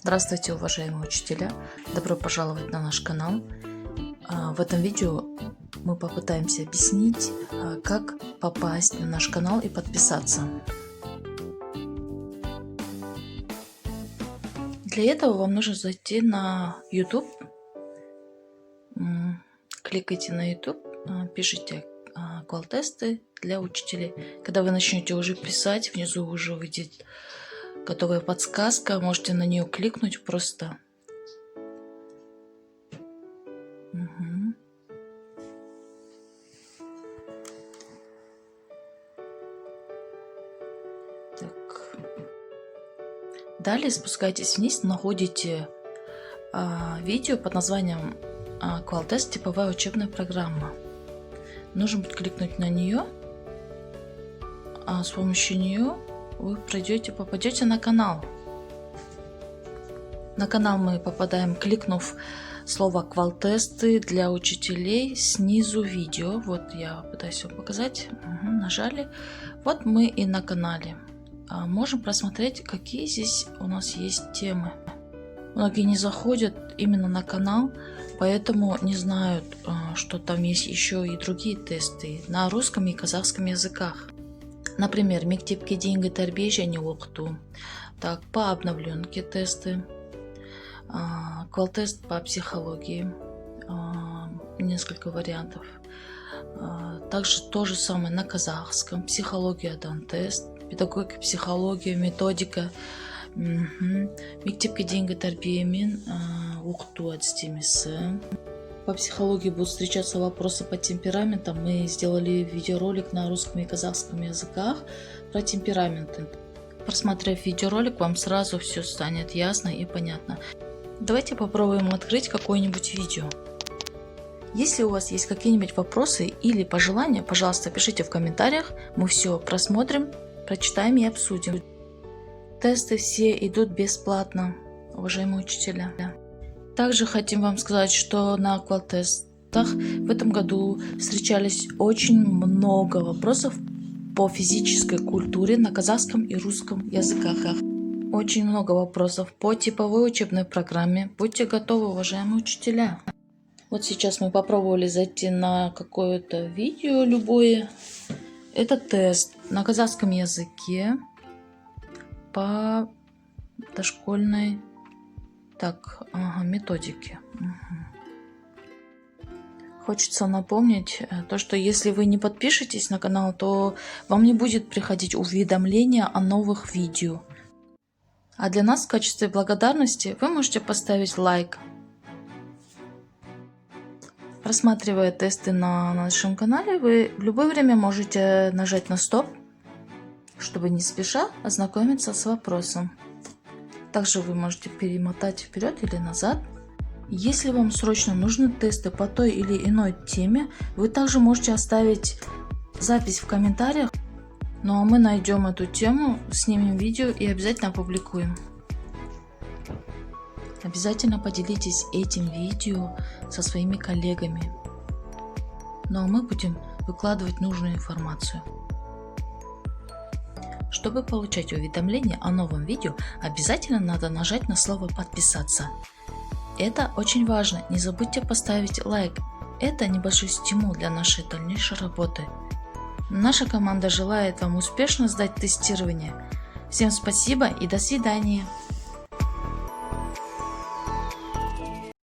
Здравствуйте, уважаемые учителя! Добро пожаловать на наш канал. В этом видео мы попытаемся объяснить, как попасть на наш канал и подписаться. Для этого вам нужно зайти на YouTube. Кликайте на YouTube, пишите квал-тесты для учителей. Когда вы начнете уже писать, внизу уже выйдет готовая подсказка, можете на нее кликнуть просто. Так. Далее спускайтесь вниз, находите видео под названием «Квал-тест. Типовая учебная программа». Нужно будет кликнуть на нее, а с помощью нее вы попадете на канал. На канал мы попадаем, кликнув слово «Квал-тесты для учителей», снизу видео. Вот я пытаюсь вам показать. Нажали. Вот мы и на канале. Можем просмотреть, какие здесь у нас есть темы. Многие не заходят именно на канал, поэтому не знают, что там есть еще и другие тесты на русском и казахском языках. Например, мектепке дейінгі тәрбие және оқыту. Так, по обновленке тесты. Квал-тест по психологии. Несколько вариантов. Также то же самое на казахском. Психология дан тест. Педагогика, психология, методика. Мектепке дейінгі тәрбие мен оқыту әдістемесі. По психологии будут встречаться вопросы по темпераментам. Мы сделали видеоролик на русском и казахском языках про темпераменты. Просмотрев видеоролик, вам сразу все станет ясно и понятно. Давайте попробуем открыть какое-нибудь видео. Если у вас есть какие-нибудь вопросы или пожелания, пожалуйста, пишите в комментариях. Мы все просмотрим, прочитаем и обсудим. Тесты все идут бесплатно, уважаемые учителя. Также хотим вам сказать, что на квал-тестах в этом году встречались очень много вопросов по физической культуре на казахском и русском языках. Очень много вопросов по типовой учебной программе. Будьте готовы, уважаемые учителя. Вот сейчас мы попробовали зайти на какое-то видео любое. Это тест на казахском языке по дошкольной методики. Хочется напомнить то, что если вы не подпишетесь на канал, то вам не будет приходить уведомления о новых видео. А для нас в качестве благодарности вы можете поставить лайк. Просматривая тесты на нашем канале, вы в любое время можете нажать на стоп, чтобы не спеша ознакомиться с вопросом. Также вы можете перемотать вперед или назад. Если вам срочно нужны тесты по той или иной теме, вы также можете оставить запись в комментариях. Ну а мы найдем эту тему, снимем видео и обязательно опубликуем. Обязательно поделитесь этим видео со своими коллегами. Ну а мы будем выкладывать нужную информацию. Чтобы получать уведомления о новом видео, обязательно надо нажать на слово «Подписаться». Это очень важно. Не забудьте поставить лайк. Это небольшой стимул для нашей дальнейшей работы. Наша команда желает вам успешно сдать тестирование. Всем спасибо и до свидания.